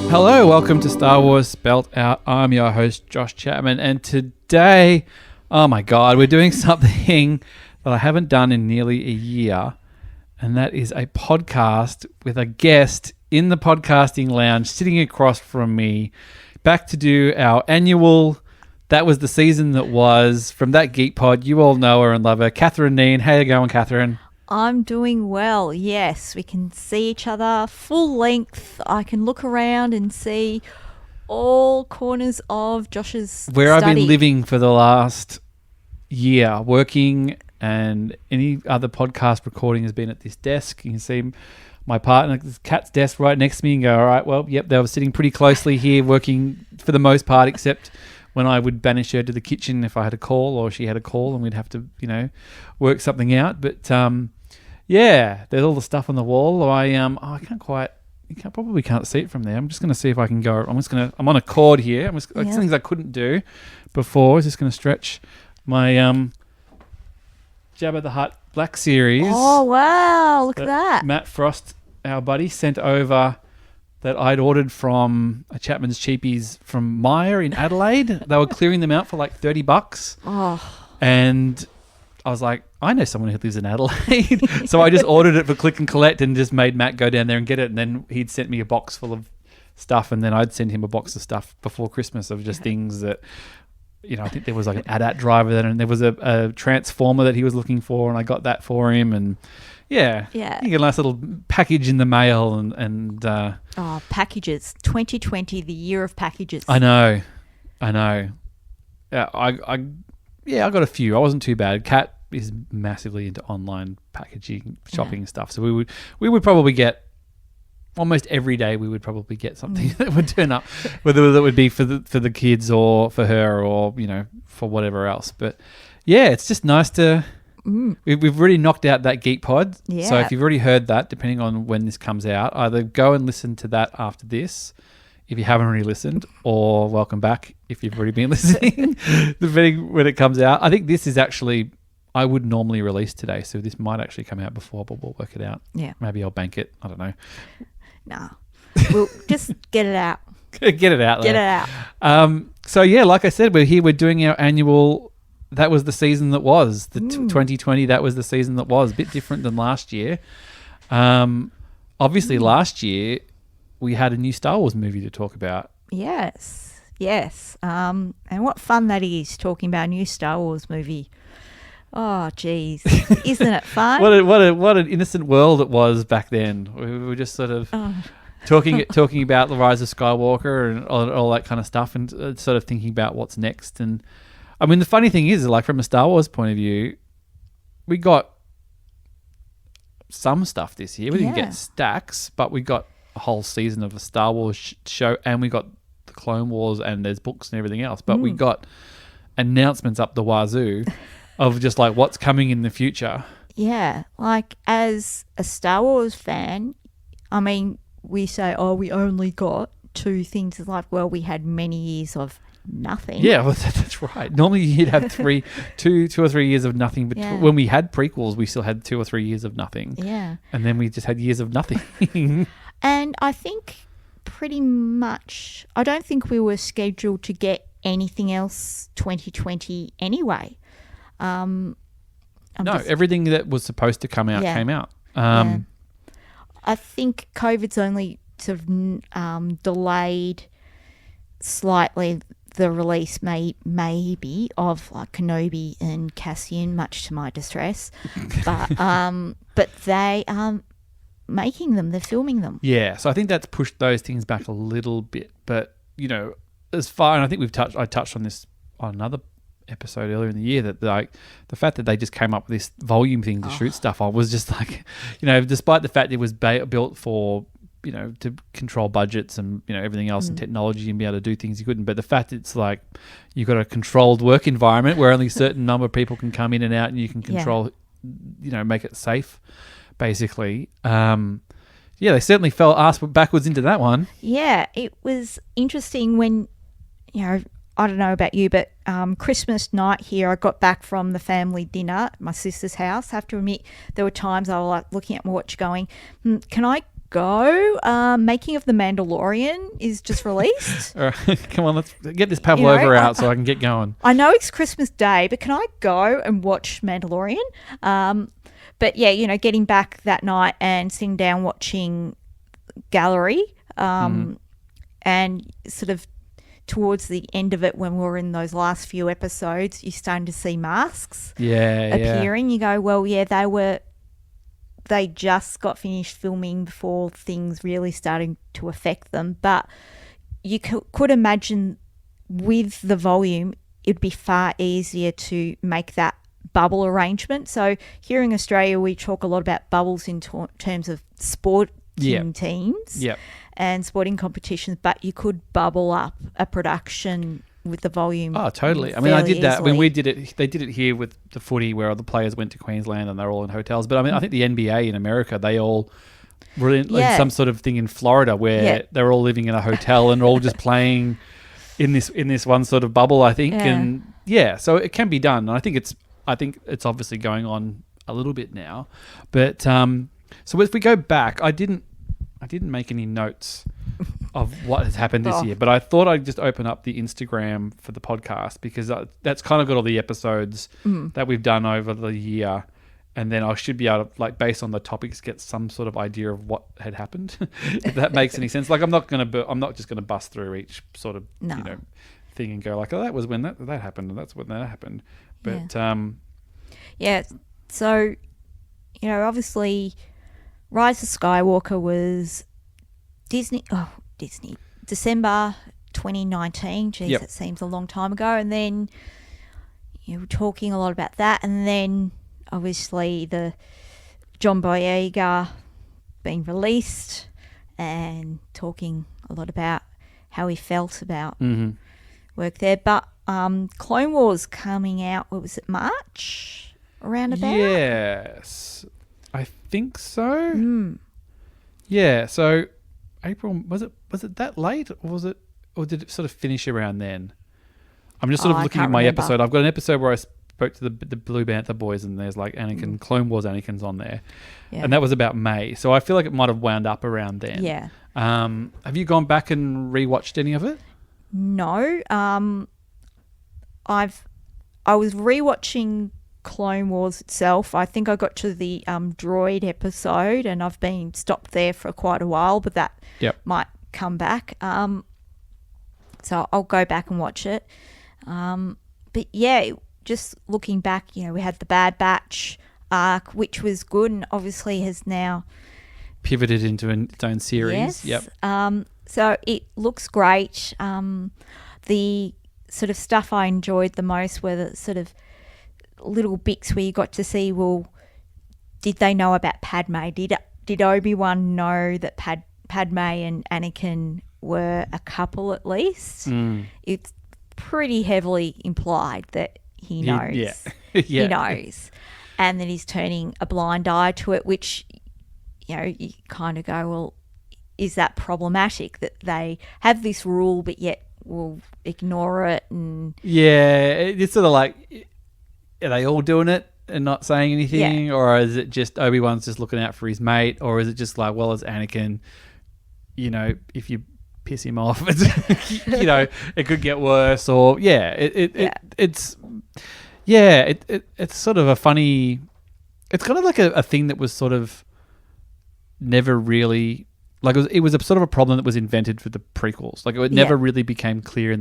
Hello, welcome to Star Wars Spelt Out. I'm your host, Josh Chapman, and today, oh my God, we're doing something that I haven't done in nearly a year, and that is a podcast with a guest in the podcasting lounge sitting across from me, back to do our annual That Was the Season That Was from That Geek Pod. You all know her and love her. Catherine Kneen. How you going, Catherine? I'm doing well, yes. We can see each other full length. I can look around and see all corners of Josh's Where study. I've been living for the last year, working, and any other podcast recording has been at this desk. You can see my partner, Kat's desk right next to me, and go, all right, well, yep, they were sitting pretty closely here working for the most part, except when I would banish her to the kitchen if I had a call or she had a call and we'd have to, work something out. But yeah, there's all the stuff on the wall. I probably can't see it from there. I'm just going to see if I can go. I'm on a cord here. Things I couldn't do before. I was just going to stretch my Jabba the Hutt Black Series. Oh, wow. Look at that. Matt Frost, our buddy, sent over that I'd ordered from a Chapman's Cheapies from Myer in Adelaide. They were clearing them out for like $30. Oh. And I was like, I know someone who lives in Adelaide. So I just ordered it for click and collect and just made Matt go down there and get it. And then he'd sent me a box full of stuff, and then I'd send him a box of stuff before Christmas of just things that, I think there was like an AT-AT driver then, and there was a transformer that he was looking for, and I got that for him. And yeah. You get a nice little package in the mail and packages. 2020, the year of packages. I know. Yeah, I got a few. I wasn't too bad. Kat is massively into online packaging, shopping stuff. So we would probably get almost every day. We would probably get something that would turn up, whether that would be for the kids or for her or for whatever else. But yeah, it's just nice to. We've already knocked out That Geek Pod. Yeah. So if you've already heard that, depending on when this comes out, either go and listen to that after this, if you haven't already listened, or welcome back if you've already been listening, depending when it comes out. I think this is actually, I would normally release today, so this might actually come out before, but we'll work it out. Yeah. Maybe I'll bank it. I don't know. No. We'll just get it out. Get it out there. Get it out. So yeah, like I said, we're doing our annual That Was the Season That Was. 2020, That Was the Season That Was. A bit different than last year. Obviously last year we had a new Star Wars movie to talk about. Yes. And what fun that is, talking about a new Star Wars movie. Oh, geez. Isn't it fun? what an innocent world it was back then. We were just sort of talking about the rise of Skywalker and all that kind of stuff, and sort of thinking about what's next. And I mean, the funny thing is, like, from a Star Wars point of view, we got some stuff this year. We didn't get stacks, but we got a whole season of a Star Wars show, and we got the Clone Wars, and there's books and everything else. But we got announcements up the wazoo of just like what's coming in the future. Yeah, like as a Star Wars fan, I mean, we say, we only got 2 things. It's like, well, we had many years of nothing. Yeah, well, that's right. Normally you'd have 2 or 3 years of nothing, but when we had prequels, we still had 2 or 3 years of nothing. Yeah. And then we just had years of nothing. And I think pretty much, I don't think we were scheduled to get anything else 2020 anyway. Everything that was supposed to come out came out. I think COVID's only sort of delayed slightly the release maybe of like Kenobi and Cassian, much to my distress. But they are making them, they're filming them. Yeah, so I think that's pushed those things back a little bit. But, as far, and I think I touched on this on another episode earlier in the year, that like the fact that they just came up with this volume thing to shoot stuff on was just like, despite the fact it was built for, to control budgets and, everything else and technology and be able to do things you couldn't. But the fact it's like you've got a controlled work environment where only a certain number of people can come in and out and you can control, make it safe, basically. They certainly fell ass backwards into that one. Yeah, it was interesting when, I don't know about you, but Christmas night here, I got back from the family dinner at my sister's house. I have to admit, there were times I was like looking at my watch going, can I go? Making of The Mandalorian is just released. All right, come on, let's get this pavlova out so I can get going. I know it's Christmas Day, but can I go and watch Mandalorian? But yeah, getting back that night and sitting down watching Gallery, and sort of towards the end of it, when we were in those last few episodes, you're starting to see masks appearing. You go, well, yeah, they just got finished filming before things really starting to affect them. But you could imagine with the volume, it'd be far easier to make that bubble arrangement. So here in Australia, we talk a lot about bubbles in terms of sporting teams and sporting competitions, but you could bubble up a production with the volume. Oh, totally. I mean, I did that easily. when we did it. They did it here with the footy where all the players went to Queensland and they're all in hotels. But I mean, I think the NBA in America, they all were in some sort of thing in Florida where they're all living in a hotel and all just playing in this one sort of bubble, I think. And so it can be done. And I think it's obviously going on a little bit now. But so if we go back, I didn't make any notes of what has happened this year, but I thought I'd just open up the Instagram for the podcast because that's kind of got all the episodes that we've done over the year, and then I should be able to, like, based on the topics, get some sort of idea of what had happened. If that makes any sense. Like, I'm not just gonna bust through each sort of thing and go like, oh, that was when that happened, and that's when that happened. But so obviously, Rise of Skywalker was Disney, December 2019. Geez, that seems a long time ago. And then we're talking a lot about that. And then obviously the John Boyega being released and talking a lot about how he felt about work there. But Clone Wars coming out, what was it, March? Around about? Yes. I think so. Yeah, so April, was it that late, or did it sort of finish around then? I'm just sort of looking at my episode. I've got an episode where I spoke to the Blue Bantha boys, and there's like Anakin, Clone Wars Anakin's on there. Yeah. And that was about May. So I feel like it might have wound up around then. Yeah. Have you gone back and rewatched any of it? No. I was rewatching Clone Wars itself. I think I got to the droid episode, and I've been stopped there for quite a while, but that might come back. So I'll go back and watch it. But yeah, just looking back, we had the Bad Batch arc, which was good, and obviously has now pivoted into its own series. Yes. So it looks great. The sort of stuff I enjoyed the most were the sort of little bits where you got to see, well, did they know about Padme? Did Obi-Wan know that Padme and Anakin were a couple at least? It's pretty heavily implied that he knows. He knows. And that he's turning a blind eye to it, which, you kind of go, well, is that problematic that they have this rule but yet will ignore it? And it's sort of like, are they all doing it and not saying anything, or is it just Obi-Wan's just looking out for his mate, or is it just like, well, as Anakin, if you piss him off, it's, it could get worse, or it's sort of a funny, it's kind of like a thing that was sort of never really, like, it was a sort of a problem that was invented for the prequels. Like, it never really became clear in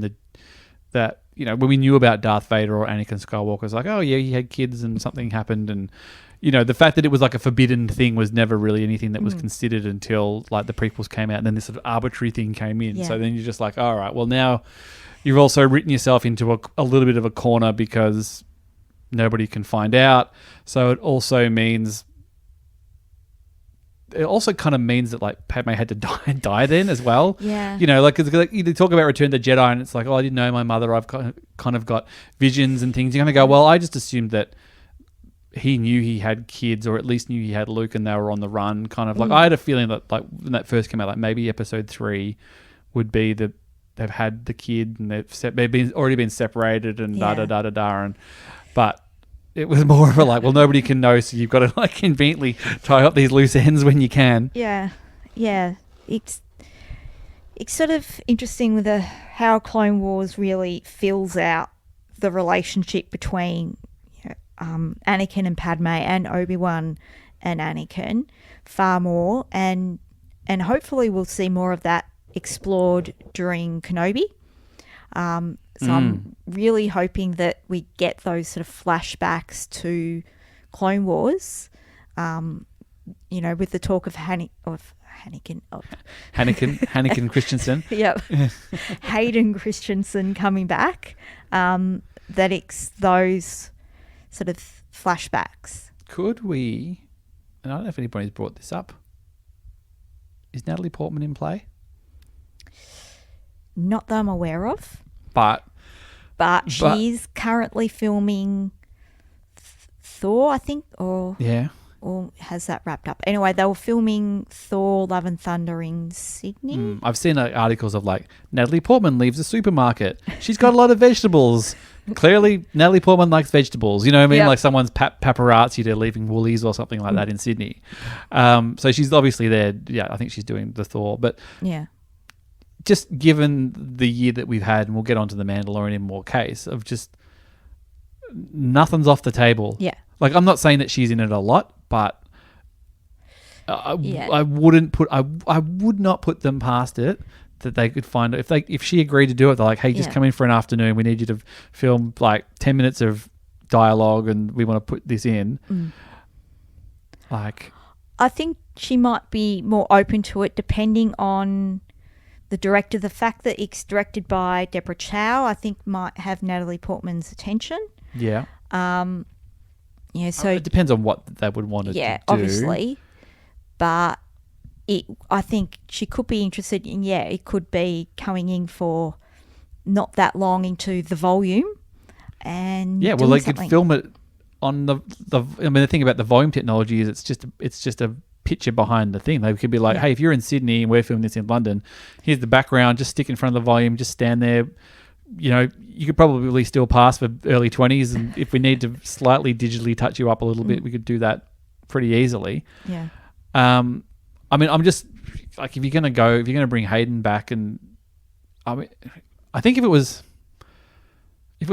that when we knew about Darth Vader or Anakin Skywalker, it's like, oh yeah, he had kids and something happened, and the fact that it was like a forbidden thing was never really anything that was considered until like the prequels came out, and then this sort of arbitrary thing came in. So then you're just like, all right, well, now you've also written yourself into a little bit of a corner because nobody can find out. So it also kind of means that like Padme had to die then as well. Yeah. Like you talk about Return of the Jedi, and it's like, oh, I didn't know my mother. I've kind of got visions and things. You're going to go, well, I just assumed that he knew he had kids, or at least knew he had Luke, and they were on the run. Kind of like, I had a feeling that like when that first came out, like maybe episode 3 would be the they've had the kid and they've already been separated and da da da da da. And but it was more of a like, well, nobody can know, so you've got to like conveniently tie up these loose ends when you can. Yeah, yeah. It's sort of interesting with how Clone Wars really fills out the relationship between Anakin and Padme and Obi-Wan and Anakin far more, and hopefully we'll see more of that explored during Kenobi. So I'm really hoping that we get those sort of flashbacks to Clone Wars, with the talk of Anakin Christensen. Yep. Hayden Christensen coming back. That it's those sort of flashbacks. Could we, and I don't know if anybody's brought this up, is Natalie Portman in play? Not that I'm aware of. But she's currently filming Thor, I think, or has that wrapped up? Anyway, they were filming Thor: Love and Thunder in Sydney. I've seen articles of like Natalie Portman leaves a supermarket. She's got a lot of vegetables. Clearly, Natalie Portman likes vegetables. You know what I mean? Yep. Like someone's paparazzi to leaving Woolies or something like that in Sydney. So she's obviously there. Yeah, I think she's doing the Thor. But yeah, just given the year that we've had, and we'll get onto the Mandalorian in more case of just nothing's off the table. Yeah. Like, I'm not saying that she's in it a lot, but I would not put them past it that they could find it. If she agreed to do it, they're like, hey, just come in for an afternoon. We need you to film like 10 minutes of dialogue and we want to put this in. Like, I think she might be more open to it depending on the director. The fact that it's directed by Deborah Chow, I think might have Natalie Portman's attention. Yeah. So it depends on what they would want to do. Yeah, obviously. But I think she could be interested in, it could be coming in for not that long into the volume and they could film it on the thing about the volume technology is it's just a picture behind the thing. They could be like, hey, if you're in Sydney and we're filming this in London, here's the background, just stick in front of the volume, just stand there. You know, you could probably still pass for early 20s, and if we need to slightly digitally touch you up a little bit, we could do that pretty easily. Yeah. I'm just like, if you're going to bring Hayden back, and I think if it was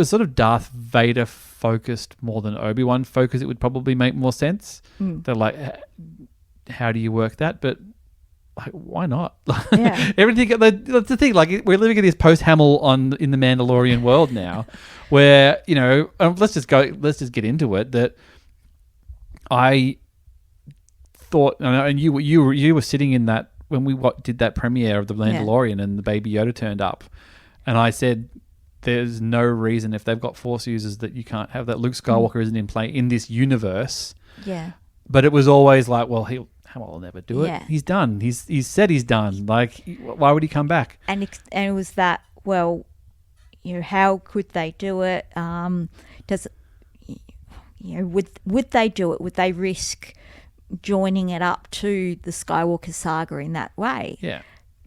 sort of Darth Vader focused more than Obi-Wan focused, it would probably make more sense. They're like, how do you work that? But like, why not? Yeah. Everything. That's the thing. Like, we're living in this post-Hamill in the Mandalorian world now, where let's just get into it. That I thought, and you were sitting in that when we did that premiere of the Mandalorian, and the Baby Yoda turned up, and I said, "There's no reason if they've got Force users that you can't have that. Luke Skywalker isn't in play in this universe." Yeah. But it was always like, well, Hamill will never do it. Yeah. He's done. He's said he's done. Like, why would he come back? And it was that, well, how could they do it? Would they do it? Would they risk joining it up to the Skywalker saga in that way? Yeah.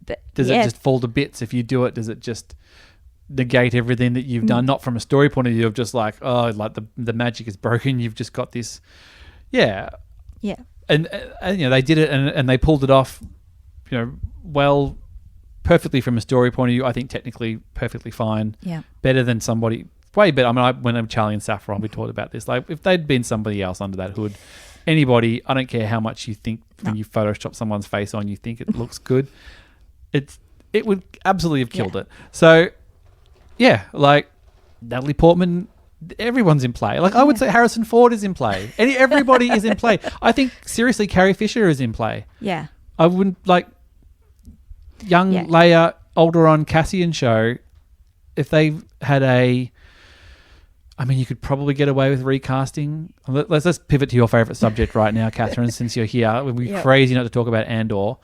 But does it just fall to bits if you do it? Does it just negate everything that you've done? Not from a story point of view of just like, oh, like the magic is broken. You've just got this. Yeah. Yeah. And they did it and they pulled it off, well, perfectly from a story point of view. I think technically perfectly fine. Yeah. Better than somebody, way better. I mean, when I'm Charlie and Saffron, we talked about this. Like, if they'd been somebody else under that hood, anybody, I don't care how much you think when you Photoshop someone's face on, you think it looks good. It would absolutely have killed it. So, yeah, like Natalie Portman, everyone's in play. Like, I would say Harrison Ford is in play. Everybody is in play. I think, seriously, Carrie Fisher is in play. Yeah. I wouldn't, like, young Leia, older on Cassian show, if they had you could probably get away with recasting. Let's pivot to your favourite subject right now, Catherine, since you're here. We're crazy not to talk about Andor.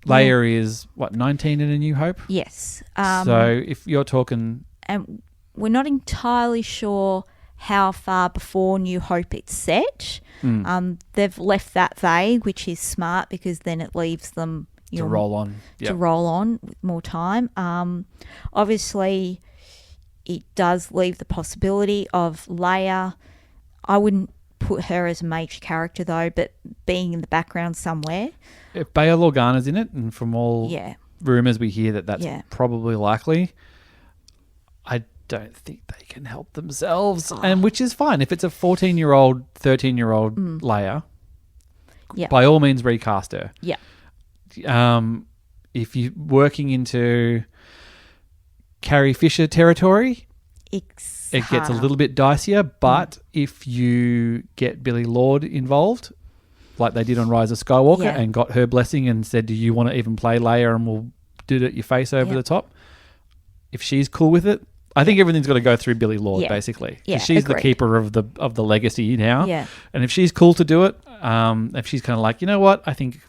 Leia is, 19 in A New Hope? Yes. So if you're talking... And we're not entirely sure how far before New Hope it's set. They've left that vague, which is smart because then it leaves them to roll on. To roll on with more time. Obviously, it does leave the possibility of Leia. I wouldn't put her as a major character though, but being in the background somewhere. If Bail Organa's in it, and from all rumours we hear that's probably likely, I don't think they can help themselves, and which is fine. If it's a 14-year-old, 13-year-old Leia, by all means recast her. Yeah. If you're working into Carrie Fisher territory, it gets a little bit dicier, but if you get Billie Lourd involved, like they did on Rise of Skywalker, and got her blessing and said, do you want to even play Leia, and we'll do it at your face over the top? If she's cool with it, I think everything's got to go through Billie Lourd, basically. Yeah, she's the keeper of the legacy now. Yeah. And if she's cool to do it, if she's kind of like, you know what, I think,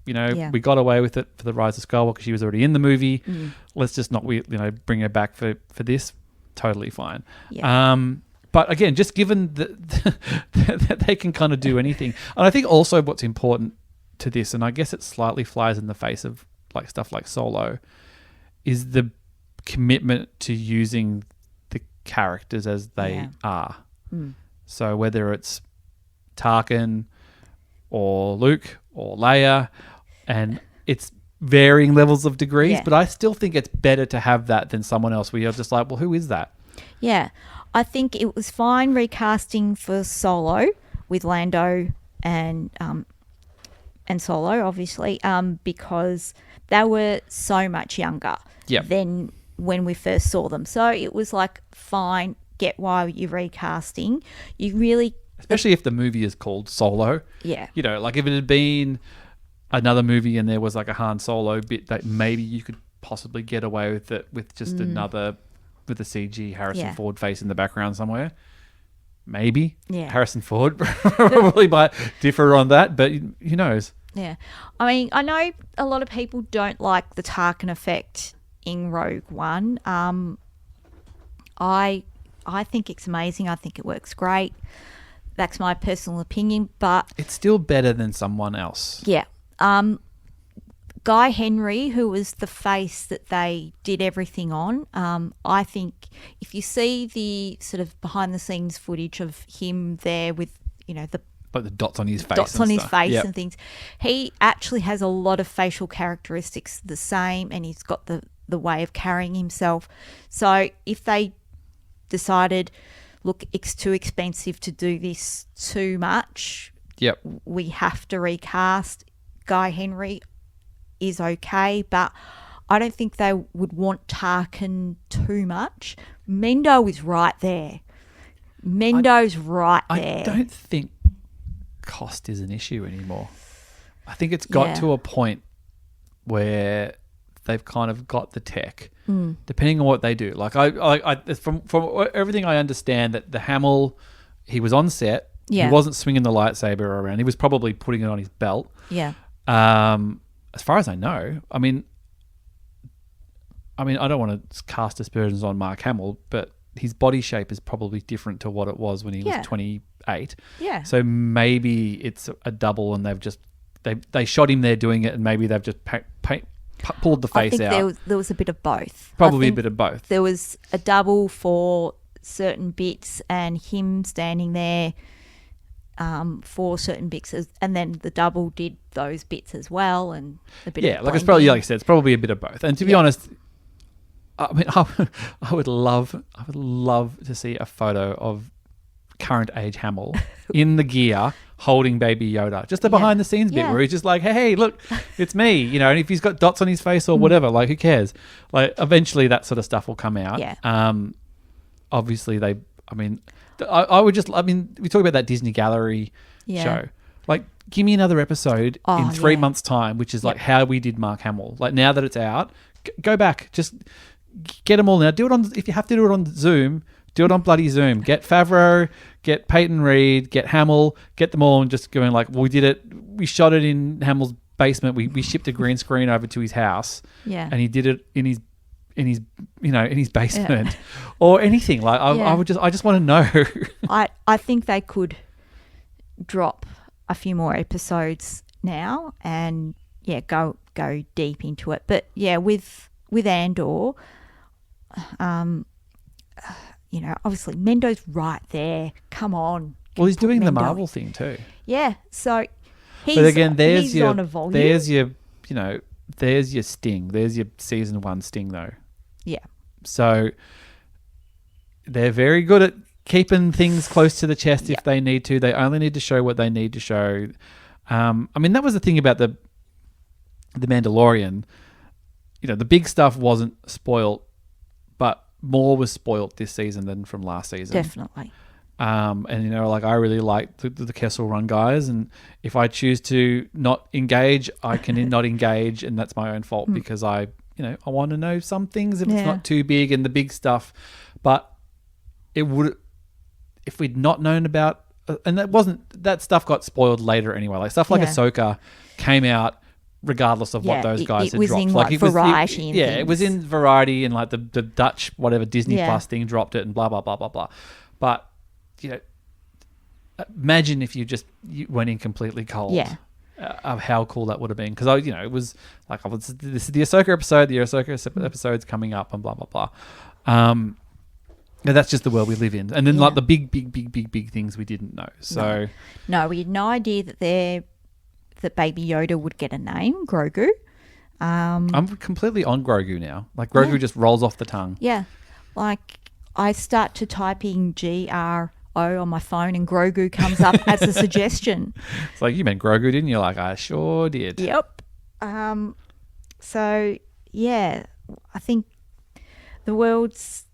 we got away with it for the Rise of Skywalker. She was already in the movie. Let's just not, bring her back for this. Totally fine. Yeah. But again, just given that they can kind of do anything. And I think also what's important to this, and I guess it slightly flies in the face of like stuff like Solo, is the commitment to using the characters as they are. So whether it's Tarkin or Luke or Leia, and it's varying levels of degrees, but I still think it's better to have that than someone else where you're just like, well, who is that? Yeah. I think it was fine recasting for Solo with Lando and Solo, obviously, because they were so much younger than when we first saw them. So it was like, fine, get why you're recasting. You really... Especially if the movie is called Solo. Yeah. Like if it had been another movie and there was like a Han Solo bit, that maybe you could possibly get away with it with just another... with a CG Harrison Ford face in the background somewhere. Maybe. Yeah. Harrison Ford probably might differ on that, but who knows? Yeah. I mean, I know a lot of people don't like the Tarkin effect in Rogue One. I think it's amazing. I think it works great. That's my personal opinion, but... It's still better than someone else. Yeah. Guy Henry, who was the face that they did everything on, I think if you see the sort of behind-the-scenes footage of him there with, the like the dots on his face, and things, he actually has a lot of facial characteristics the same, and he's got the way of carrying himself. So if they decided, look, it's too expensive to do this too much, we have to recast, Guy Henry is okay, but I don't think they would want Tarkin too much. Mendo is right there. Mendo's right there. I don't think cost is an issue anymore. I think it's got to a point where they've kind of got the tech, depending on what they do. Like I from everything I understand, that the Hamill, he was on set. He wasn't swinging the lightsaber around. He was probably putting it on his belt. Yeah. As far as I know, I mean, I don't want to cast aspersions on Mark Hamill, but his body shape is probably different to what it was when he was 28. Yeah. So maybe it's a double, and they've just they shot him there doing it, and maybe they've just pulled the face out. I think there was a bit of both. Probably a bit of both. There was a double for certain bits, and him standing there for certain bits, and then the double did those bits as well, and a bit of like it's probably, like I said, it's probably a bit of both. And to be honest, I mean, I would love to see a photo of current age Hamill in the gear holding Baby Yoda, just the behind the scenes bit where he's just like, hey, look, it's me, and if he's got dots on his face or whatever, like, who cares? Like, eventually that sort of stuff will come out. Obviously I would just, we talk about that Disney Gallery show. Like, give me another episode in 3 months' time, which is like how we did Mark Hamill. Like, now that it's out, go back, just get them all now. Do it on, if you have to do it on Zoom, do it on bloody Zoom. Get Favreau, get Peyton Reed, get Hamill, get them all, and just going like, well, we did it. We shot it in Hamill's basement. We shipped a green screen over to his house. Yeah. And he did it in his basement or anything. Like, I just want to know. I think they could drop a few more episodes now and go deep into it. But yeah, with Andor, obviously Mendo's right there. Come on. Well, he's doing Mendo. the Marvel thing too. Yeah, so But again, he's on a volume. there's your sting. There's your season 1 sting though. Yeah. So they're very good at keeping things close to the chest if they need to. They only need to show what they need to show. That was the thing about the Mandalorian. The big stuff wasn't spoilt, but more was spoilt this season than from last season. Definitely. I really like the Kessel Run guys, and if I choose to not engage, I can not engage, and that's my own fault because I want to know some things if it's not too big and the big stuff. But it would, if we'd not known about, and that stuff got spoiled later anyway. Like stuff like Ahsoka came out regardless of what those guys had was dropped. In it was Variety. It was in Variety, and like the Dutch whatever Disney Plus thing dropped it, and blah blah blah blah blah. But imagine if you went in completely cold. Yeah. Of how cool that would have been, because it was like, this is the Ahsoka episode. The Ahsoka episode's coming up, and blah blah blah. That's just the world we live in, and then like the big things we didn't know. So no, we had no idea that Baby Yoda would get a name, Grogu. I'm completely on Grogu now. Like Grogu just rolls off the tongue. Yeah, like I start to type in GRO on my phone, and Grogu comes up as a suggestion. It's like, you meant Grogu, didn't you? Like, I sure did. Yep. So yeah, I think the world's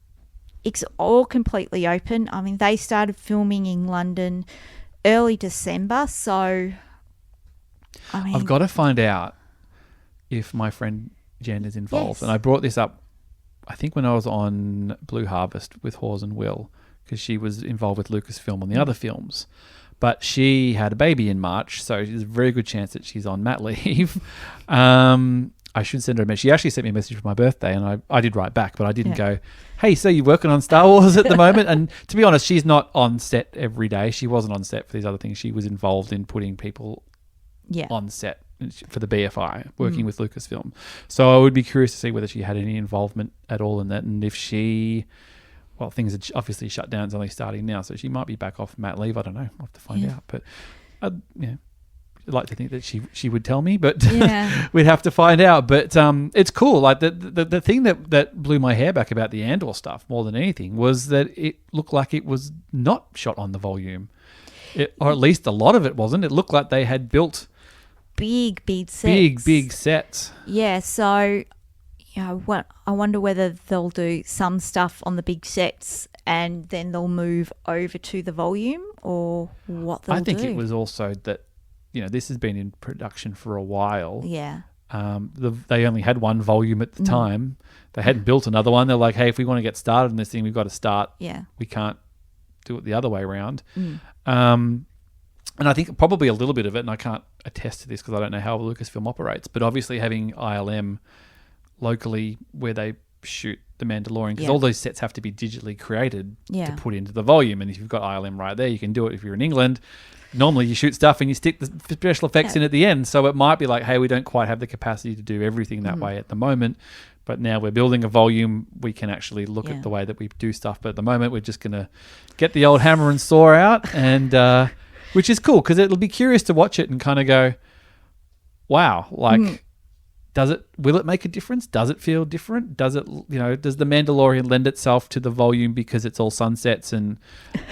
it's all completely open. I mean, they started filming in London early December, so I've got to find out if my friend Jen is involved. Yes. And I brought this up, I think, when I was on Blue Harvest with Hawes and Will, because she was involved with Lucasfilm on the other films. But she had a baby in March, so there's a very good chance that she's on mat leave. I should send her a message. She actually sent me a message for my birthday, and I did write back, but I didn't go, hey, so you're working on Star Wars at the moment? And to be honest, she's not on set every day. She wasn't on set for these other things. She was involved in putting people on set for the BFI, working with Lucasfilm. So I would be curious to see whether she had any involvement at all in that, and if she... Well, things are obviously shut down. It's only starting now, so she might be back off mat leave. I don't know. I'll have to find out. But I'd like to think that she would tell me, but we'd have to find out. But it's cool. Like the thing that blew my hair back about the Andor stuff more than anything was that it looked like it was not shot on the volume, or at least a lot of it wasn't. It looked like they had built big sets. Big sets. Yeah. So. I wonder whether they'll do some stuff on the big sets and then they'll move over to the volume, or what they'll do. I think it was also that, this has been in production for a while. Yeah. They only had one volume at the time. They hadn't built another one. They're like, hey, if we want to get started on this thing, we've got to start. Yeah. We can't do it the other way around. And I think probably a little bit of it, and I can't attest to this because I don't know how Lucasfilm operates, but obviously having ILM locally where they shoot The Mandalorian, because all those sets have to be digitally created to put into the volume. And if you've got ILM right there, you can do it. If you're in England, normally you shoot stuff and you stick the special effects in at the end. So it might be like, hey, we don't quite have the capacity to do everything that way at the moment, but now we're building a volume. We can actually look at the way that we do stuff. But at the moment, we're just going to get the old hammer and saw out, and which is cool because it'll be curious to watch it and kind of go, wow, like... Will it make a difference? Does it feel different? Does it, does The Mandalorian lend itself to the volume because it's all sunsets and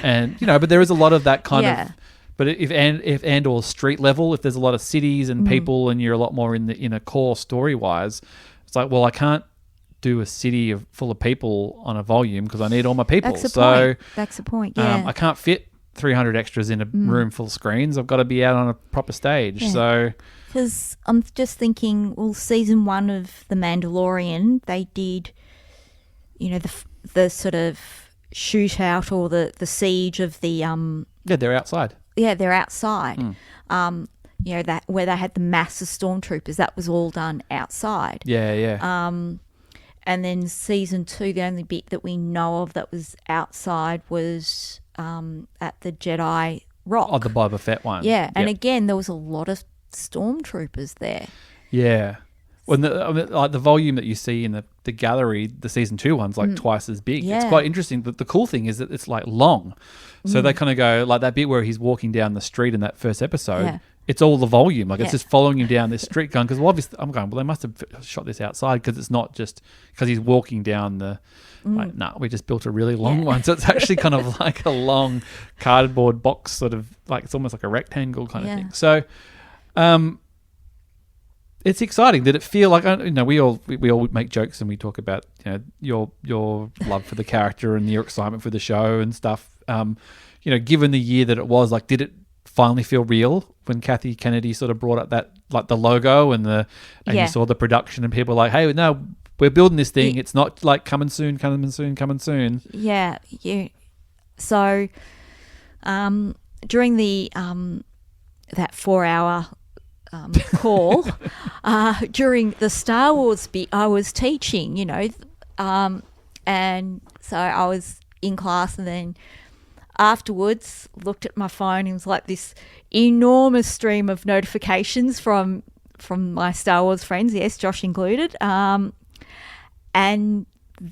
but there is a lot of that kind of, but if Andor's street level, if there's a lot of cities and people and you're a lot more in a core story wise, it's like, well, I can't do a city full of people on a volume because I need all my people. That's the point. Yeah. I can't fit 300 extras in a room full of screens. I've got to be out on a proper stage. Yeah. So... Because I'm just thinking, well, season 1 of The Mandalorian, they did, the sort of shootout or the siege of the... they're outside. Yeah, they're outside. That where they had the mass of stormtroopers, that was all done outside. Yeah. And then season 2, the only bit that we know of that was outside was at the Jedi Rock. Oh, the Boba Fett one. Yeah, and again, there was a lot of stormtroopers there. Yeah. When like the volume that you see in the gallery, the season 2 one's like twice as big. Yeah. It's quite interesting. But the cool thing is that it's like long. So they kind of go like that bit where he's walking down the street in that first episode. Yeah. It's all the volume. Like it's Yeah. just following him down this street going, because obviously I'm going, well, they must have shot this outside because it's not just because he's walking down the, like, we just built a really long one. So it's actually kind of like a long cardboard box sort of like, it's almost like a rectangle kind of thing. So, it's exciting. Did it feel like, we all make jokes and we talk about, your love for the character and your excitement for the show and stuff. Given the year that it was, like, did it finally feel real when Kathy Kennedy sort of brought up that, like, the logo and you saw the production and people were like, hey, no, we're building this thing. It's not like coming soon. Yeah. So, during the that 4-hour call, during the Star Wars bit, I was teaching, and so I was in class, and then afterwards looked at my phone and it was like this enormous stream of notifications from my Star Wars friends, yes, Josh included, and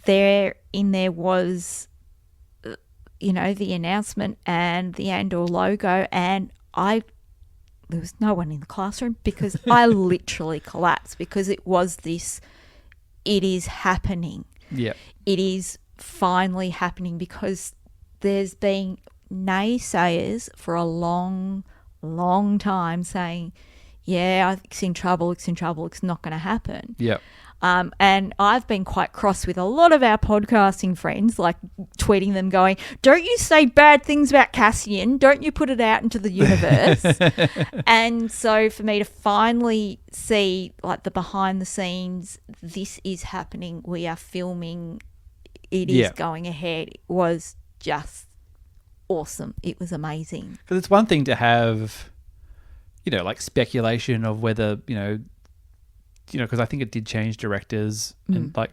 there was the announcement and the Andor logo, and there was no one in the classroom because I literally collapsed, because it was this, it is happening. Yeah. It is finally happening, because there's been naysayers for a long, long time saying, yeah, it's in trouble, it's not going to happen. Yeah. And I've been quite cross with a lot of our podcasting friends, like tweeting them going, don't you say bad things about Cassian, don't you put it out into the universe. And so for me to finally see, like, the behind the scenes, this is happening, we are filming, it is going ahead, it was just awesome. It was amazing. Because it's one thing to have, like speculation of whether, because I think it did change directors and, like,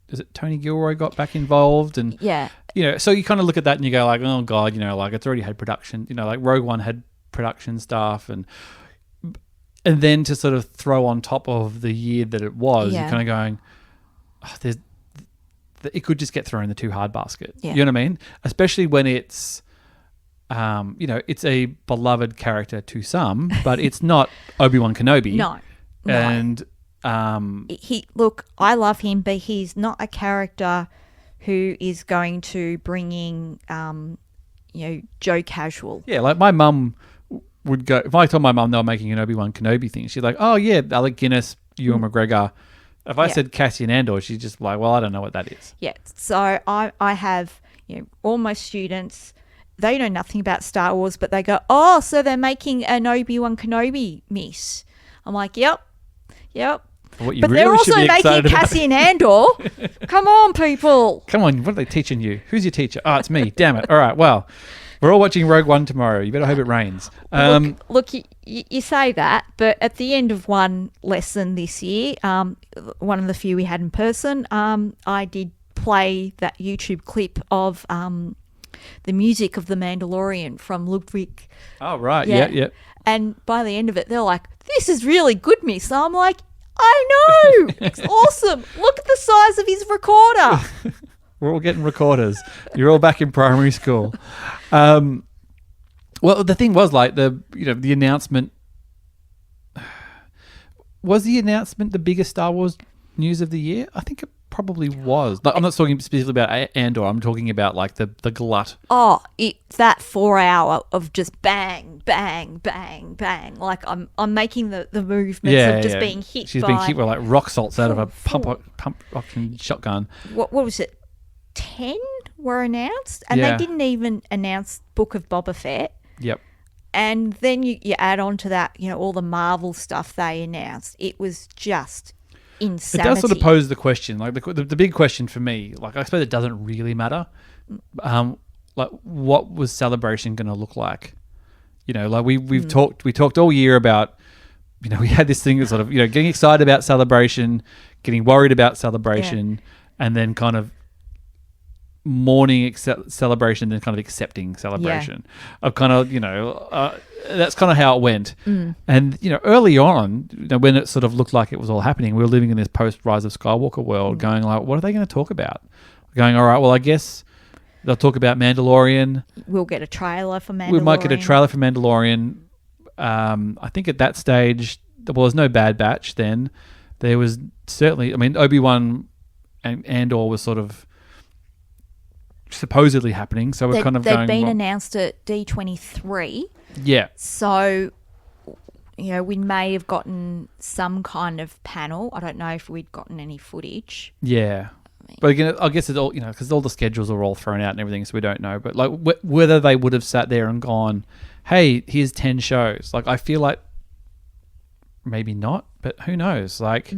is it Tony Gilroy got back involved? And, so you kind of look at that and you go like, oh God, like it's already had production, like Rogue One had production staff, and then to sort of throw on top of the year that it was, you're kind of going, it could just get thrown in the too hard basket. Yeah. You know what I mean? Especially when it's, it's a beloved character to some, but it's not Obi-Wan Kenobi. No. And look, I love him, but he's not a character who is going to bring in, Joe Casual. Yeah, like my mum would go, if I told my mum they were making an Obi-Wan Kenobi thing, she's like, oh yeah, Alec Guinness, Ewan McGregor. If I said Cassian Andor, she's just like, well, I don't know what that is. Yeah, so I have, all my students, they know nothing about Star Wars, but they go, oh, so they're making an Obi-Wan Kenobi miss. I'm like, yep. What you But really they're also should be making excited about- Cassian Andor. Come on, people. Come on, what are they teaching you? Who's your teacher? Oh, it's me. Damn it. All right, well, we're all watching Rogue One tomorrow. You better hope it rains. Look, you say that, but at the end of one lesson this year, one of the few we had in person, I did play that YouTube clip of the music of The Mandalorian from Ludwig. Oh, right. Yeah. And by the end of it, they're like, this is really good, miss. So I'm like, I know. It's awesome. Look at the size of his recorder. We're all getting recorders. You're all back in primary school. Well, the thing was, like, the announcement. Was the announcement the biggest Star Wars news of the year? I think it probably was. Like, I'm not talking specifically about Andor. I'm talking about, like, the glut. Oh, it's that 4 hour of just bang, bang, bang, bang. Like I'm making the movements of just being hit. She's being hit with, like, rock salts out of a pump action shotgun. What was it? 10 were announced, and they didn't even announce Book of Boba Fett. Yep. And then you add on to that, all the Marvel stuff they announced. It was just insanity. It does sort of pose the question, like the big question for me. Like, I suppose it doesn't really matter. Like, what was Celebration going to look like? Like we talked all year about. We had this thing of sort of getting excited about Celebration, getting worried about Celebration, and then kind of mourning celebration, then kind of accepting celebration. Of kind of, that's kind of how it went. And, early on, when it sort of looked like it was all happening, we were living in this post-Rise of Skywalker world going like, what are they going to talk about? Going, all right, well, I guess they'll talk about Mandalorian. We'll get a trailer for Mandalorian. We might get a trailer for Mandalorian. I think at that stage, there was no Bad Batch then. There was certainly, Obi-Wan and Andor was sort of supposedly happening, so we're kind of going... They'd been announced at D23. Yeah. So, we may have gotten some kind of panel. I don't know if we'd gotten any footage. Yeah. But again, I guess it's all, because all the schedules are all thrown out and everything, so we don't know. But like whether they would have sat there and gone, hey, here's 10 shows. Like, I feel like maybe not, but who knows? Like,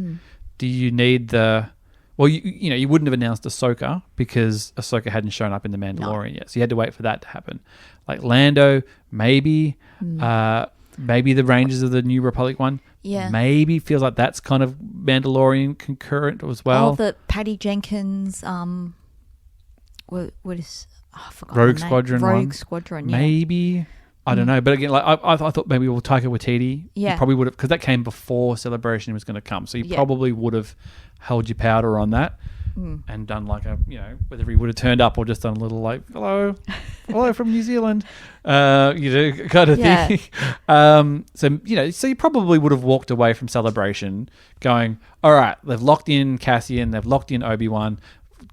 do you need the... Well, you wouldn't have announced Ahsoka because Ahsoka hadn't shown up in The Mandalorian yet. So you had to wait for that to happen. Like Lando, maybe. Maybe the Rangers of the New Republic one. Yeah. Maybe feels like that's kind of Mandalorian concurrent as well. Oh, the Patty Jenkins, what is... Oh, I forgot Rogue the name. Squadron one. Rogue Squadron, yeah. Maybe. I don't know. But again, like I thought maybe Taika Waititi. Yeah. You probably would have, because that came before Celebration was going to come. So you probably would have held your powder on that and done like a, whether he would have turned up or just done a little like, hello from New Zealand, kind of thing. So you probably would have walked away from Celebration going, all right, they've locked in Cassian, they've locked in Obi-Wan,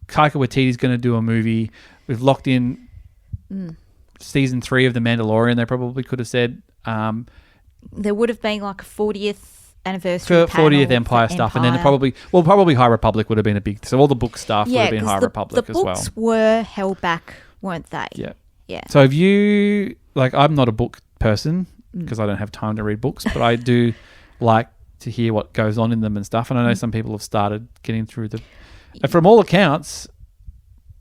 Taika Waititi's going to do a movie, we've locked in season 3 of The Mandalorian, they probably could have said. There would have been like a 40th anniversary for 40th Empire stuff, and then probably High Republic would have been a big... So all the book stuff would have been High Republic as well. The books were held back, weren't they? Yeah. So have you... Like, I'm not a book person because I don't have time to read books, but I do like to hear what goes on in them and stuff, and I know some people have started getting through the... And from all accounts,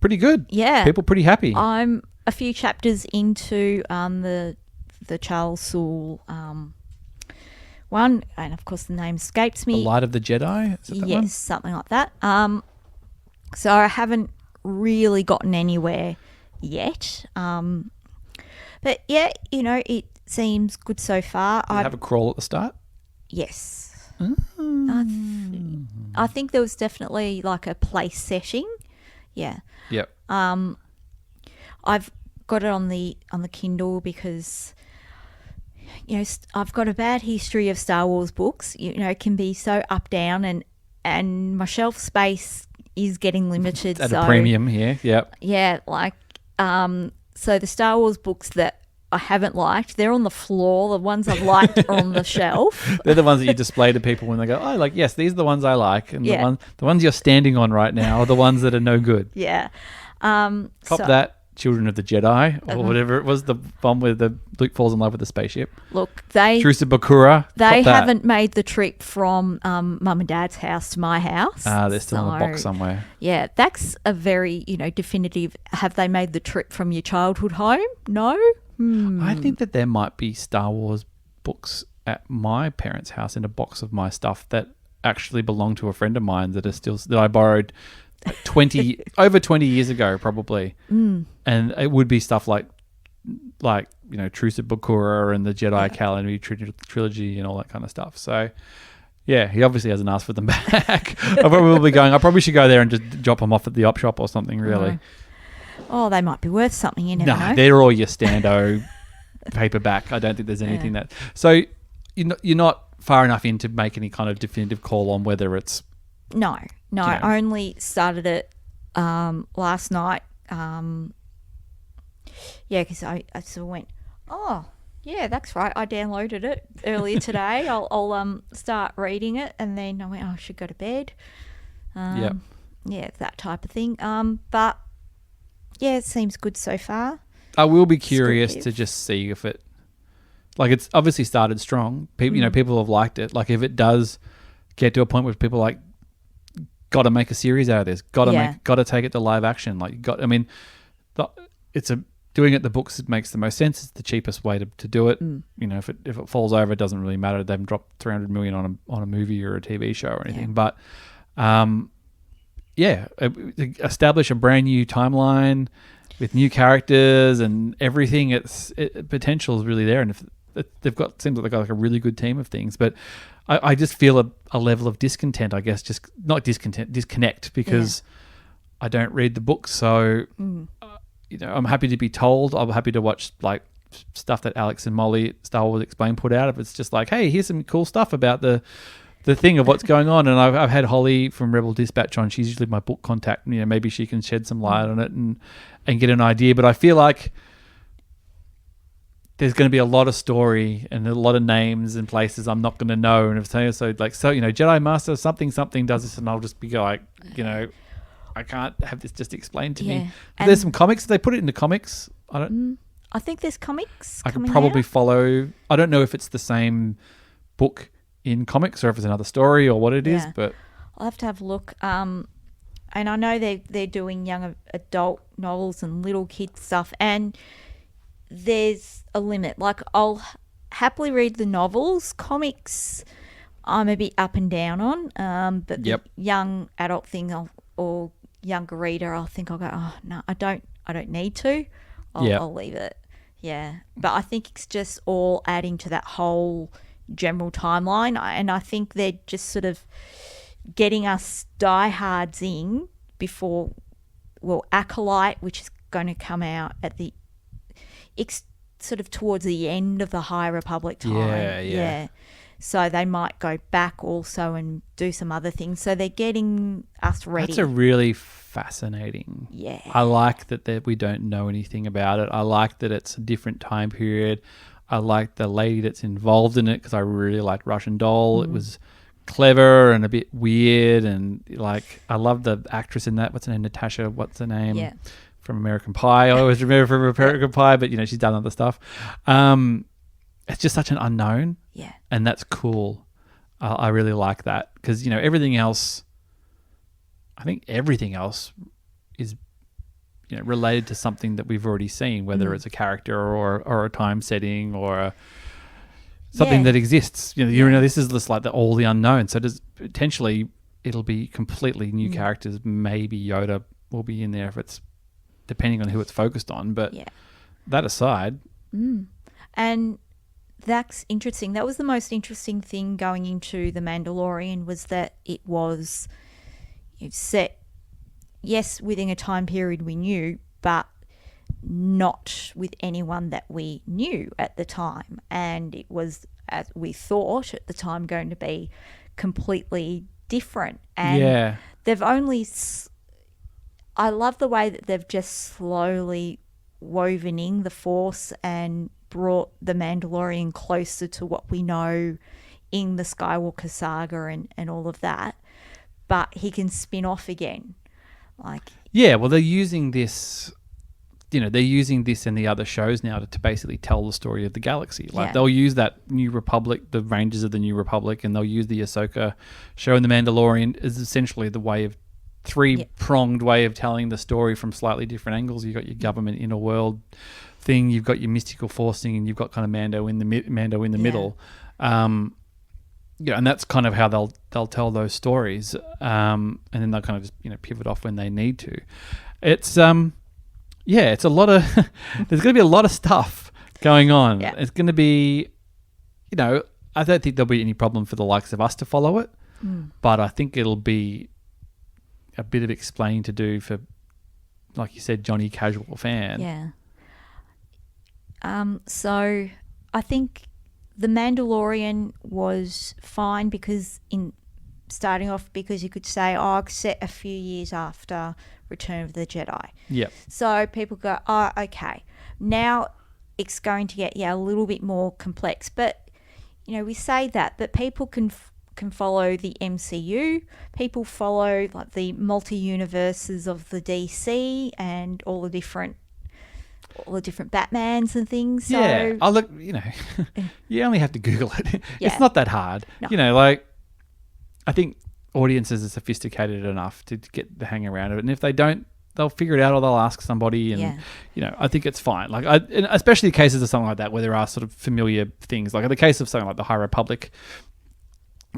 pretty good. Yeah. People pretty happy. I'm a few chapters into the Charles Soule one, and of course the name escapes me. The Light of the Jedi? Is it that one? Something like that. So I haven't really gotten anywhere yet. But yeah, it seems good so far. Did it have a crawl at the start? Yes. I think there was definitely like a place setting. Yeah. Yep. I've got it on the Kindle because I've got a bad history of Star Wars books. It can be so up down, and my shelf space is getting limited. At a premium here. Yep. Yeah, like so the Star Wars books that I haven't liked, they're on the floor. The ones I've liked are on the shelf. They're the ones that you display to people when they go, oh, like, yes, these are the ones I like. And the ones you're standing on right now are the ones that are no good. Yeah. Cop that, Children of the Jedi, or whatever it was, the one where the Luke falls in love with the spaceship. Look, they... Truce of Bakura. They haven't made the trip from Mum and Dad's house to my house. They're still in a box somewhere. Yeah, that's a very, definitive... Have they made the trip from your childhood home? No? I think that there might be Star Wars books at my parents' house in a box of my stuff that actually belong to a friend of mine that I borrowed 20 years ago probably. And it would be stuff like Truce of Bakura and the Jedi Calendar trilogy and all that kind of stuff. So yeah, he obviously hasn't asked for them back. I probably should go there and just drop them off at the op shop or something, really. Oh, they might be worth something, you never know. They're all your stando paperback. I don't think there's anything that... So you're not far enough in to make any kind of definitive call on whether it's... No, I only started it last night. Because I sort of went, oh, yeah, that's right. I downloaded it earlier today. I'll start reading it, and then I went, I should go to bed. Yeah, that type of thing. But yeah, it seems good so far. I will be curious to just see if it, like, it's obviously started strong. People, people have liked it. Like, if it does get to a point where people are like, got to make a series out of this. Got to take it to live action. Like, doing it the books, it makes the most sense. It's the cheapest way to do it. If it falls over, it doesn't really matter. They haven't dropped $300 million on a movie or a TV show or anything. But establish a brand new timeline with new characters and everything. Potential is really there, and if seems like they've got like a really good team of things. But I just feel a level of discontent, I guess, just not disconnect, because I don't read the books. So I'm happy to be told. I'm happy to watch like stuff that Alex and Molly Star Wars Explained put out. If it's just like, hey, here's some cool stuff about the thing of what's going on. And I've had Holly from Rebel Dispatch on. She's usually my book contact. Maybe she can shed some light on it and get an idea. But I feel like there's going to be a lot of story and a lot of names and places I'm not going to know. And if so, Jedi Master something does this, and I'll just be like, I can't have this just explained to me. There's some comics. They put it into comics. I think there's comics. I could probably follow. I don't know if it's the same book in comics or if it's another story or what it is, but I'll have to have a look. And I know they're doing young adult novels and little kid stuff, and there's a limit. Like, I'll happily read the novels. Comics, I'm a bit up and down on. But the young adult thing or younger reader, I think I'll go, oh no, I don't need to. I'll leave it. Yeah, but I think it's just all adding to that whole general timeline, and I think they're just sort of getting us diehards in before, Acolyte, which is going to come out at the sort of towards the end of the High Republic time. Yeah. So they might go back also and do some other things. So they're getting us ready. That's a really fascinating. Yeah. I like that we don't know anything about it. I like that it's a different time period. I like the lady that's involved in it because I really liked Russian Doll. It was clever and a bit weird, and like I love the actress in that. What's her name? Natasha. What's her name? Yeah. From American Pie. I always remember from American Pie, but she's done other stuff. It's just such an unknown. Yeah. And that's cool. I really like that because, everything else, I think everything else is, related to something that we've already seen, whether it's a character or a time setting or something that exists. This is just like all the unknown. So potentially it'll be completely new characters. Maybe Yoda will be in there if it's depending on who it's focused on. But that aside. And that's interesting. That was the most interesting thing going into The Mandalorian, was that it was set, yes, within a time period we knew, but not with anyone that we knew at the time. And it was, as we thought at the time, going to be completely different. And they've only... I love the way that they've just slowly woven in the Force and brought the Mandalorian closer to what we know in the Skywalker saga and all of that, but he can spin off again. Well, they're using this, they're using this in the other shows now to basically tell the story of the galaxy. They'll use that New Republic, the Rangers of the New Republic, and they'll use the Ahsoka show, and the Mandalorian is essentially the way of three-pronged way of telling the story from slightly different angles. You've got your government inner world thing, you've got your mystical force thing, and you've got kind of Mando in the middle. And that's kind of how they'll tell those stories. And then they'll kind of just pivot off when they need to. It's it's a lot of there's going to be a lot of stuff going on. Yeah. It's going to be, I don't think there'll be any problem for the likes of us to follow it, but I think it'll be a bit of explaining to do for, like you said, Johnny casual fan. Yeah. So I think The Mandalorian was fine because you could say, set a few years after Return of the Jedi. Yep. So people go, okay. Now it's going to get a little bit more complex. But, we say that, but people can follow the MCU. People follow like the multi-universes of the DC and all the different Batmans and things. So, look, you only have to Google it. Yeah. It's not that hard. No. I think audiences are sophisticated enough to get the hang around of it. And if they don't, they'll figure it out or they'll ask somebody. And, I think it's fine. And especially cases of something like that where there are sort of familiar things. Like in the case of something like the High Republic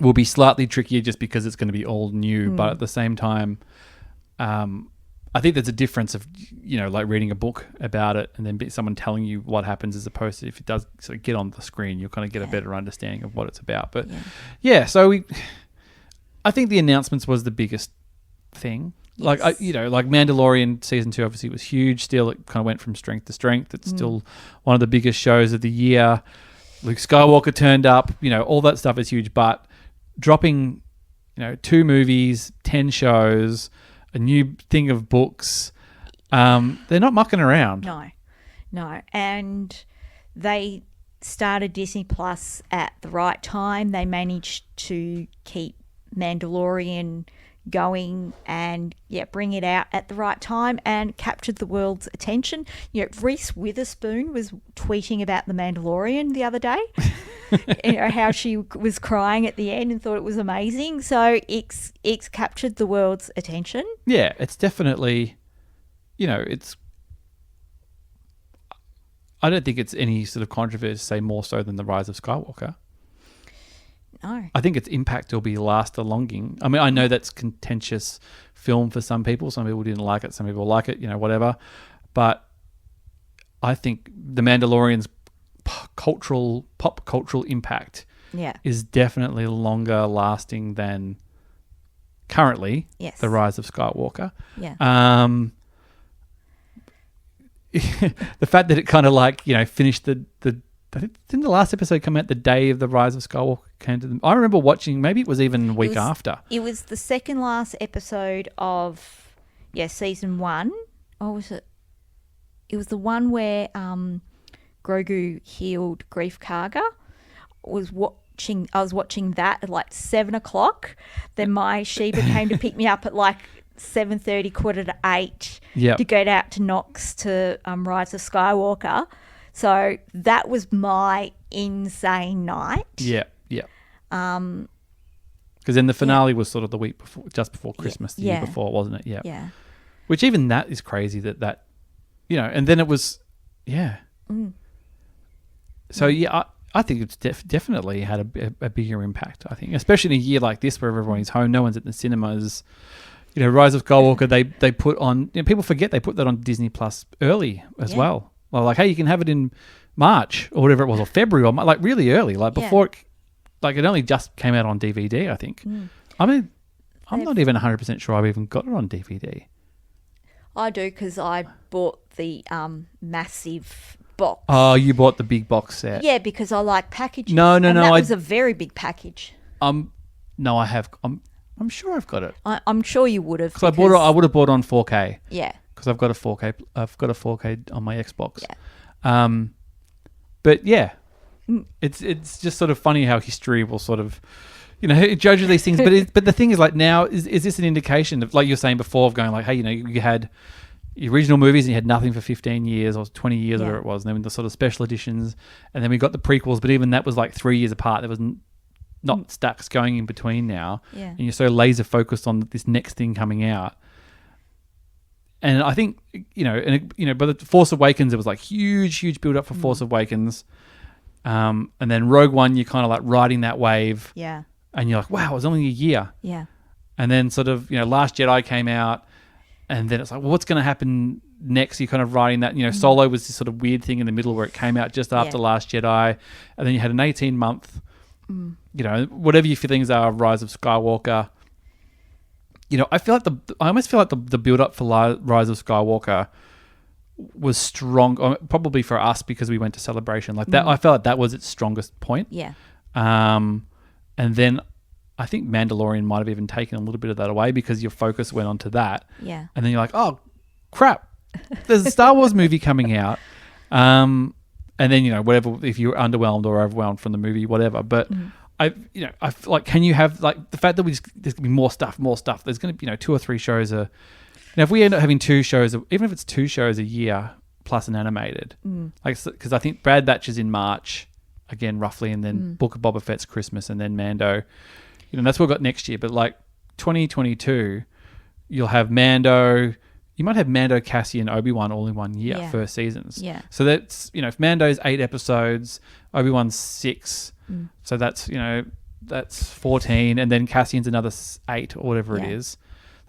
will be slightly trickier just because it's going to be all new. But at the same time, I think there's a difference of, like reading a book about it and then someone telling you what happens, as opposed to if it does sort of get on the screen, you'll kind of get a better understanding of what it's about. But so I think the announcements was the biggest thing. Like, like Mandalorian season 2 obviously was huge. Still, it kind of went from strength to strength. It's still one of the biggest shows of the year. Luke Skywalker turned up. All that stuff is huge. But dropping, 2 movies, 10 shows, a new thing of books, they're not mucking around. No. And they started Disney Plus at the right time. They managed to keep Mandalorian going and bring it out at the right time and captured the world's attention. Reese Witherspoon was tweeting about The Mandalorian the other day. How she was crying at the end and thought it was amazing. So it's captured the world's attention. Yeah, it's definitely, it's. I don't think it's any sort of controversy to say more so than The Rise of Skywalker. No. I think its impact will be last a longing. I mean, I know that's contentious film for some people. Some people didn't like it. Some people like it, whatever. But I think The Mandalorian's pop cultural impact is definitely longer lasting than currently The Rise of Skywalker. Yeah. The fact that it kind of finished didn't the last episode come out the day of The Rise of Skywalker came to them? I remember watching, maybe it was even a week after. It was the second last episode of, season 1. Or was it? It was the one where Grogu healed Grief Karga. I was watching that at 7 o'clock. Then my Sheba came to pick me up at 7:30, 7:45 to go out to Knox to Rise of Skywalker. So that was my insane night. Yeah. Because then the finale was sort of the week before, just before Christmas, the year before, wasn't it? Yeah. Yeah. Which even that is crazy that and then it was, So, I think it's definitely had a bigger impact, I think, especially in a year like this where everyone's home, no one's at the cinemas. Rise of Skywalker, they put on, people forget they put that on Disney Plus early as well. Well, hey, you can have it in March or whatever it was, or February, or really early, before it only just came out on DVD, I think. I mean, I'm not even 100% sure I've even got it on DVD. I do, because I bought the massive box. Oh, you bought the big box set? Yeah, because I like packages. No. That was a very big package. No, I have. I'm sure I've got it. I'm sure you would have. Because I would have bought it on 4K. Yeah. Because I've got a 4K. I've got a 4K on my Xbox. Yeah. But yeah, it's just sort of funny how history will sort of, it judges these things. But the thing is, now is this an indication of, like you're saying before, of going hey, you had your original movies and you had nothing for 15 years or 20 years, whatever it was, and then the sort of special editions, and then we got the prequels. But even that was 3 years apart. There was not stacks going in between now, and you're so laser focused on this next thing coming out. And I think, by the Force Awakens, it was huge build up for Force Awakens. And then Rogue One, you're kind of riding that wave. Yeah. And you're wow, it was only a year. Yeah. And then sort of, Last Jedi came out. And then it's what's going to happen next? You're kind of riding that, Solo was this sort of weird thing in the middle where it came out just after Last Jedi. And then you had an 18-month, whatever your feelings are of Rise of Skywalker. I almost feel like the build up for Rise of Skywalker was strong, probably for us because we went to Celebration. That, I felt like that was its strongest point. Yeah. And then I think Mandalorian might have even taken a little bit of that away because your focus went on to that. Yeah. And then you're oh, crap, there's a Star Wars movie coming out. And then, whatever, if you're underwhelmed or overwhelmed from the movie, whatever. But I feel can you have the fact that there's going to be more stuff. There's going to be 2 or 3 shows if we end up having 2 shows, even if it's 2 shows a year plus an animated, because I think Bad Batch is in March again roughly, and then Book of Boba Fett's Christmas, and then Mando. That's what we've got next year. But 2022, you'll have Mando. You might have Mando, Cassian, Obi-Wan all in one year, first seasons. Yeah. So that's if Mando's 8 episodes, Obi-Wan's 6. So that's 14, and then Cassian's another 8 or whatever it is.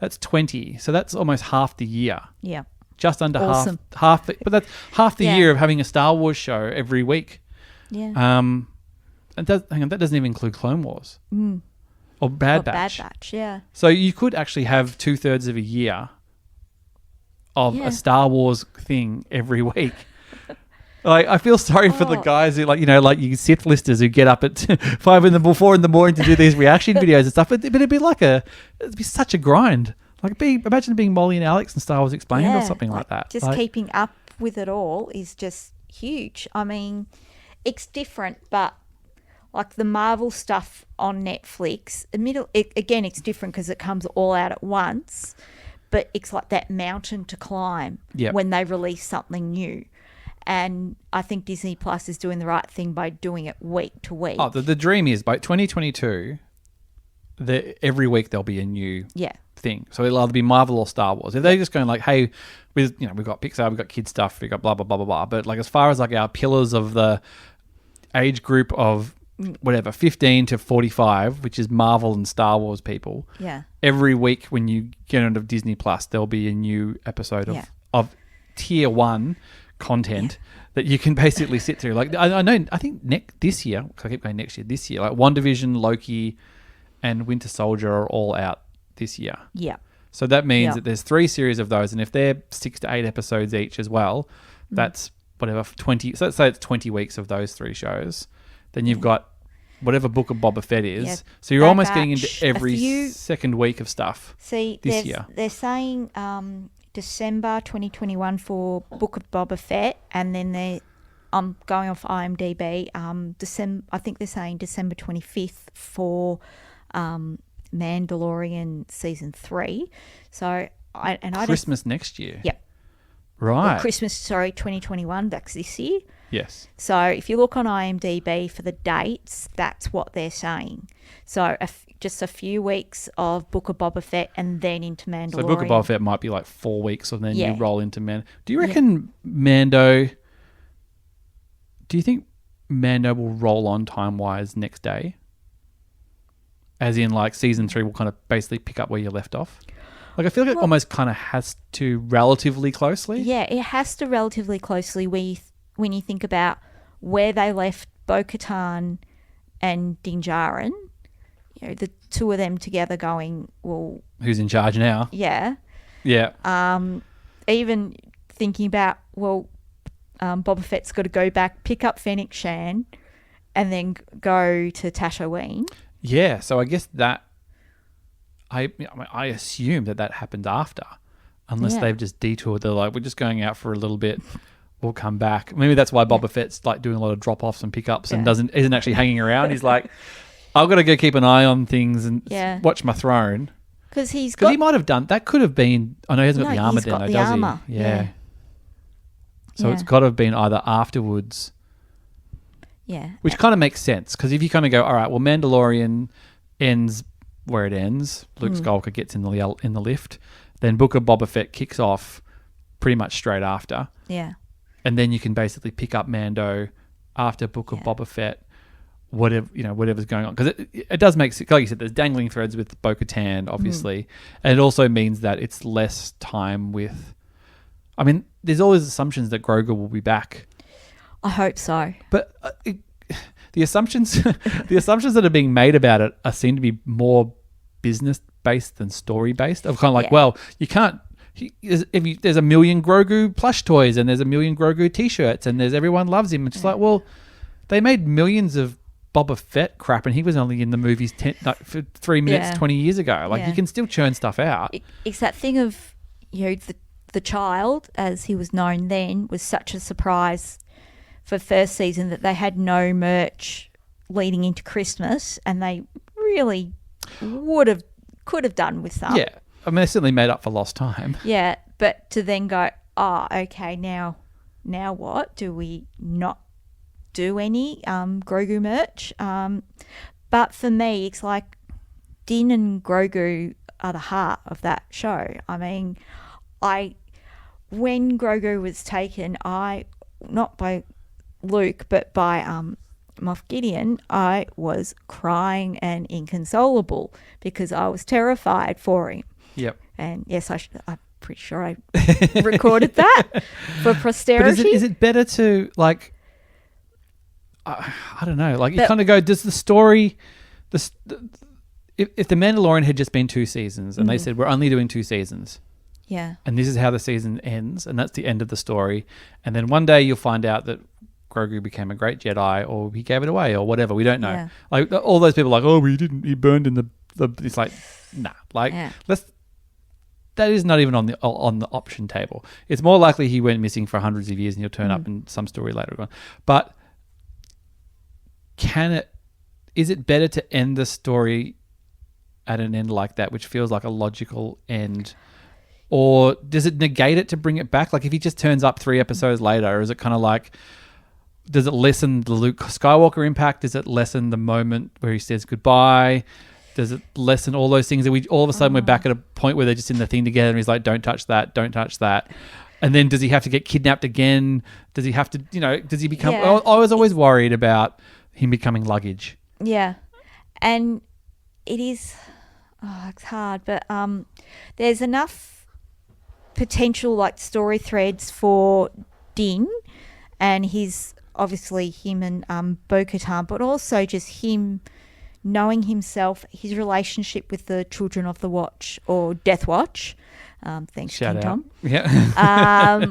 That's 20. So that's almost half the year. Yeah. Just under Awesome. but that's half the Yeah. year of having a Star Wars show every week. Yeah. And that doesn't even include Clone Wars or Bad Batch. Bad Batch, yeah. So you could actually have 2/3 of a year of Yeah. a Star Wars thing every week. Like, I feel sorry for the guys who, like you Sith listers who get up at 4 in the morning to do these reaction videos and stuff. But it'd be it'd be such a grind. Like, imagine being Molly and Alex and Star Wars Explained or something like that. Just keeping up with it all is just huge. I mean, it's different, but like the Marvel stuff on Netflix, again, it's different because it comes all out at once, but it's like that mountain to climb when they release something new. And I think Disney Plus is doing the right thing by doing it week to week. Oh, the dream is by 2022, every week there'll be a new thing. So it'll either be Marvel or Star Wars. If they're just going like, hey, we've got Pixar, we've got kids stuff, we've got blah, blah, blah, blah, blah. But like as far as like our pillars of the age group of whatever, 15 to 45, which is Marvel and Star Wars people. Yeah. Every week when you get onto Disney Plus, there'll be a new episode of tier 1 content that you can basically sit through. Like I think this year, because I keep going next year, this year, like WandaVision, Loki, and Winter Soldier are all out this year. Yeah. So that means that there's 3 series of those, and if they're 6 to 8 episodes each as well, that's whatever 20. So let's say it's 20 weeks of those 3 shows. Then you've got whatever Book of Boba Fett is. Yeah. So you're almost getting into every second week of stuff. This year they're saying December 2021 for Book of Boba Fett, and then I'm going off IMDb. I think they're saying December 25th for Mandalorian season 3. So Christmas next year. Yep. Right. Or Christmas, 2021. That's this year. Yes. So if you look on IMDb for the dates, that's what they're saying. So just a few weeks of Book of Boba Fett and then into Mandalorian. So Book of Boba Fett might be like 4 weeks, and then you roll into Mando. Do you reckon Mando? Do you think Mando will roll on time-wise next day? As in, like, season 3 will kind of basically pick up where you left off? Like, I feel like it almost kind of has to relatively closely. Yeah, it has to relatively closely when you think about where they left Bo-Katan and Din Djarin. You know, the two of them together going, well... Who's in charge now? Yeah. Yeah. Even thinking about, well, Boba Fett's got to go back, pick up Fennec Shan, and then go to Tatooine. Yeah, so I guess that... I assume that happened after, unless they've just detoured. They're like, we're just going out for a little bit. We'll come back. Maybe that's why Boba Fett's like doing a lot of drop-offs and pickups and isn't actually hanging around. He's like, I've got to go keep an eye on things and watch my throne. Because he might have done... That could have been... I know he hasn't got the armor then, though, does armor. he? Yeah. So it's got to have been either afterwards... Yeah. Which kind of makes sense, because if you kind of go, all right, well, Mandalorian ends where it ends. Luke Skywalker gets in the lift. Then Book of Boba Fett kicks off pretty much straight after. Yeah. And then you can basically pick up Mando after Book of Boba Fett, whatever's going on. Because it does make sense. Like you said, there's dangling threads with Bo-Katan, obviously. And it also means that it's less time with... I mean, there's always assumptions that Grogu will be back. I hope so. But the assumptions that are being made about it seem to be more business-based than story-based. Of kind of like, well, you can't... there's a million Grogu plush toys and there's a million Grogu T-shirts and everyone loves him. It's just like, well, they made millions of Boba Fett crap and he was only in the movies for 3 minutes 20 years ago. Like, you can still churn stuff out. It's that thing of, the child, as he was known then, was such a surprise for first season that they had no merch leading into Christmas, and they really could have done with some. Yeah. I mean, they certainly made up for lost time. Yeah, but to then go, okay, now what? Do we not do any Grogu merch? But for me, it's like Din and Grogu are the heart of that show. I mean, when Grogu was taken, not by Luke, but by Moff Gideon, I was crying and inconsolable because I was terrified for him. Yep. And yes, I'm pretty sure I recorded that for posterity. But is it better to, like, I don't know, like, you kind of go, does the story, if The Mandalorian had just been 2 seasons and they said, we're only doing 2 seasons. Yeah. And this is how the season ends, and that's the end of the story. And then one day you'll find out that Grogu became a great Jedi, or he gave it away, or whatever. We don't know. Yeah. Like, all those people are like, oh, but he didn't. He burned in the. It's like, nah. Like, that is not even on the option table. It's more likely he went missing for hundreds of years, and he'll turn up in some story later on. But is it better to end the story at an end like that, which feels like a logical end? Or does it negate it to bring it back? Like, if he just turns up 3 episodes later, or is it kind of like, does it lessen the Luke Skywalker impact? Does it lessen the moment where he says goodbye? Does it lessen all those things that we all of a sudden we're back at a point where they're just in the thing together and he's like, don't touch that, don't touch that. And then does he have to get kidnapped again? Does he have to, does he become... Yeah. I was always worried about him becoming luggage. Yeah. And it is... it's hard, but there's enough potential, like, story threads for Din and his... obviously him and Bo-Katan, but also just him knowing himself, his relationship with the Children of the Watch or Death Watch. Thanks, Shout King out. Tom. Yeah.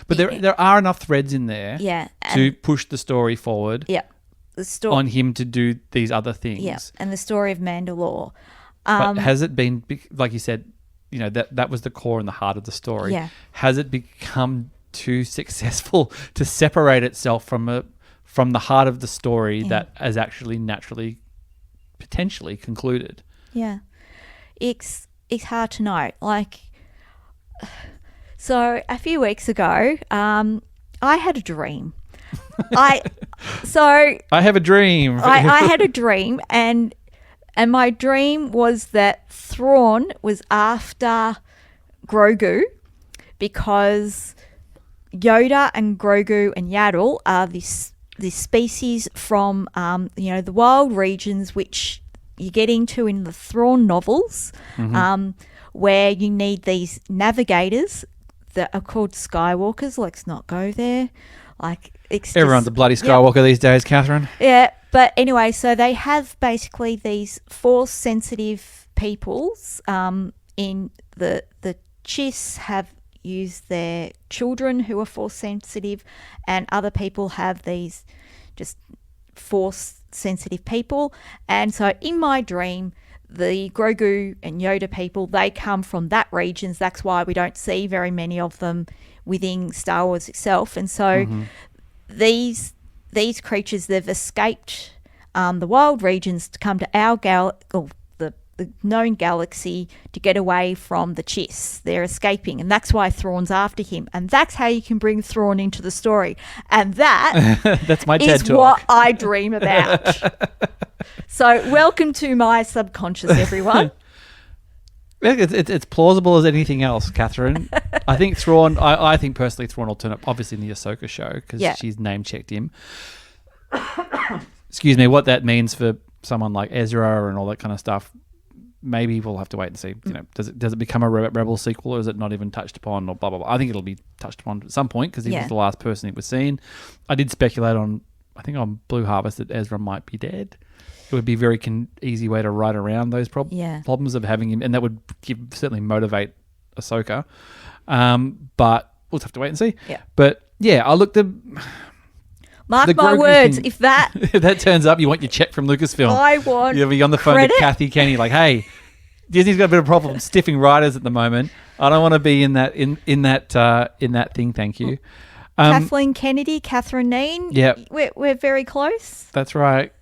But there are enough threads in there to push the story forward. Yeah. The story on him to do these other things. Yeah, and the story of Mandalore. But has it been, like you said, that was the core and the heart of the story. Yeah. Has it become too successful to separate itself from the heart of the story that is actually naturally, potentially concluded? Yeah. It's hard to know. Like, so a few weeks ago, I had a dream. I have a dream. I had a dream, and my dream was that Thrawn was after Grogu because Yoda and Grogu and Yaddle are this species from the wild regions, which you get into in the Thrawn novels, where you need these navigators that are called Skywalkers. Let's not go there. Like, everyone's a bloody Skywalker these days, Catherine. Yeah, but anyway, so they have basically these Force-sensitive peoples. In the Chiss have used their children who are Force-sensitive, and other people have these just Force-sensitive people. And so in my dream, the Grogu and Yoda people, they come from that regions. That's why we don't see very many of them within Star Wars itself. And so these creatures, they've escaped the wild regions to come to our the known galaxy to get away from the Chiss. They're escaping, and that's why Thrawn's after him. And that's how you can bring Thrawn into the story. And that that's my TED is talk. what I dream about. So welcome to my subconscious, everyone. It's plausible as anything else, Catherine. I think Thrawn, I think personally Thrawn will turn up, obviously, in the Ahsoka show, because she's name-checked him. Excuse me, what that means for someone like Ezra and all that kind of stuff, maybe we'll have to wait and see. Does it become a Rebel sequel, or is it not even touched upon, or blah, blah, blah. I think it'll be touched upon at some point, because he was the last person it was seen. I did speculate on Blue Harvest that Ezra might be dead. It would be a very easy way to write around those problems of having him, and that would certainly motivate Ahsoka. But we'll have to wait and see. Yeah. But yeah, I looked Mark my words, if that if that turns up, you want your check from Lucasfilm. I want You'll be on the phone to Kathy Kenny, like, hey, Disney's got a bit of a problem stiffing writers at the moment. I don't want to be in that thing. Thank you. Kathleen Kennedy, Catherine Kneen. Yeah, we're very close. That's right.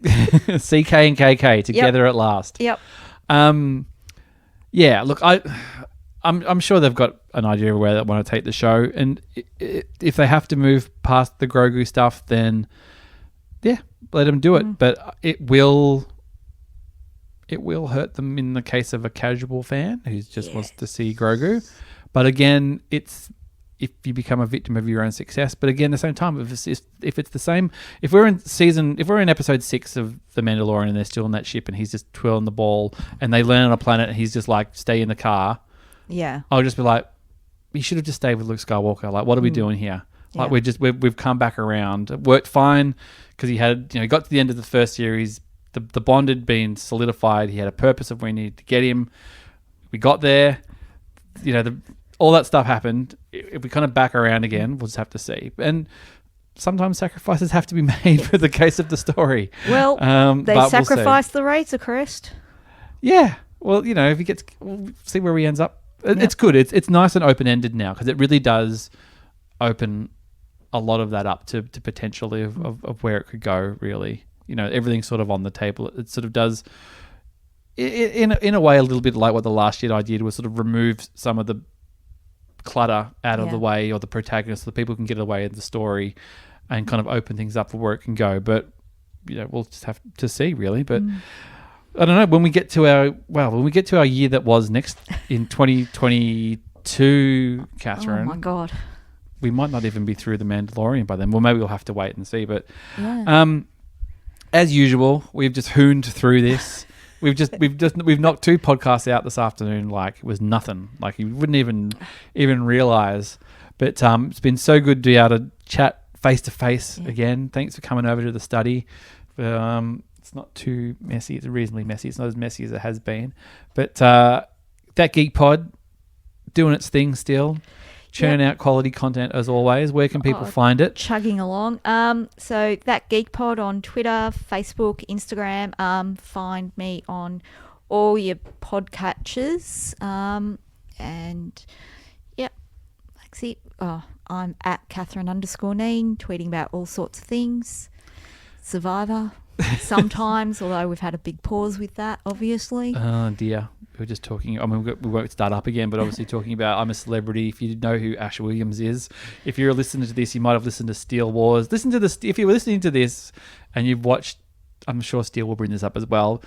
CK and KK together at last. Yep. Yeah. Look, I'm sure they've got an idea of where they want to take the show, and if they have to move past the Grogu stuff, then let them do it. But it will hurt them in the case of a casual fan who just wants to see Grogu. But again, it's if you become a victim of your own success. But again, at the same time, if it's the same, if we're in episode 6 of The Mandalorian and they're still on that ship and he's just twirling the ball and they land on a planet and he's just like, stay in the car. Yeah. I'll just be like, you should have just stayed with Luke Skywalker. Like, what are we doing here? Like, we've come back around. It worked fine because he got to the end of the first series. The bond had been solidified. He had a purpose of where we needed to get him. We got there. All that stuff happened. If we kind of back around again, we'll just have to see. And sometimes sacrifices have to be made for the case of the story. Well, they sacrificed the Razor Crest. Yeah. Well, if he gets, we'll see where he ends up. It's good. It's nice and open-ended now because it really does open a lot of that up to potentially of where it could go, really. Everything's sort of on the table. It sort of does, in a way, a little bit like what The Last Jedi did, was sort of remove some of the clutter out of the way, or the protagonist, so that people can get away in the story and kind of open things up for where it can go. But, we'll just have to see, really. But I don't know, when we get to our year that was next in 2022, Catherine. Oh, my God. We might not even be through The Mandalorian by then. Well, maybe we'll have to wait and see. But as usual, we've just hooned through this. We've knocked 2 podcasts out this afternoon like it was nothing. Like you wouldn't even realize. But it's been so good to be able to chat face to face again. Thanks for coming over to the study. It's not too messy. It's reasonably messy. It's not as messy as it has been. But That Geek Pod doing its thing still. Churn out quality content as always. Where can people find it? Chugging along. So That Geek Pod on Twitter, Facebook, Instagram. Find me on all your podcatchers. And that's it. I'm at Catherine _Kneen, tweeting about all sorts of things. Survivor sometimes, although we've had a big pause with that, obviously. Oh dear. We were just talking, we won't start up again, but obviously talking about I'm a Celebrity. If you know who Ash Williams is, if you're listening to this, you might have listened to Steel Wars. If you were listening to this and you've watched, I'm sure Steel will bring this up as well,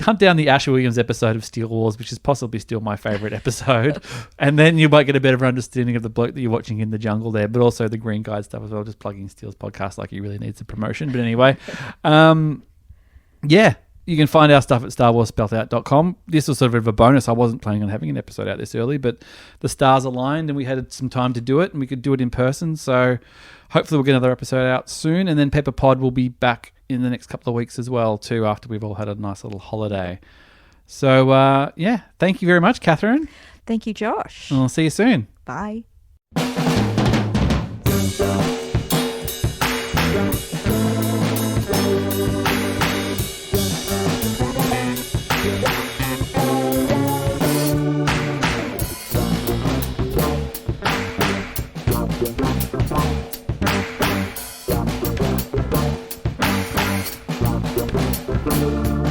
hunt down the Ash Williams episode of Steel Wars, which is possibly still my favourite episode, and then you might get a better understanding of the bloke that you're watching in the jungle there, but also the Green Guide stuff as well, just plugging Steel's podcast like he really needs the promotion. But anyway, you can find our stuff at StarWarsSpelledOut.com. This was sort of a bonus. I wasn't planning on having an episode out this early, but the stars aligned and we had some time to do it and we could do it in person. So hopefully we'll get another episode out soon. And then Pepper Pod will be back in the next couple of weeks as well, too, after we've all had a nice little holiday. So, thank you very much, Catherine. Thank you, Josh. And I'll see you soon. Bye. Thank you.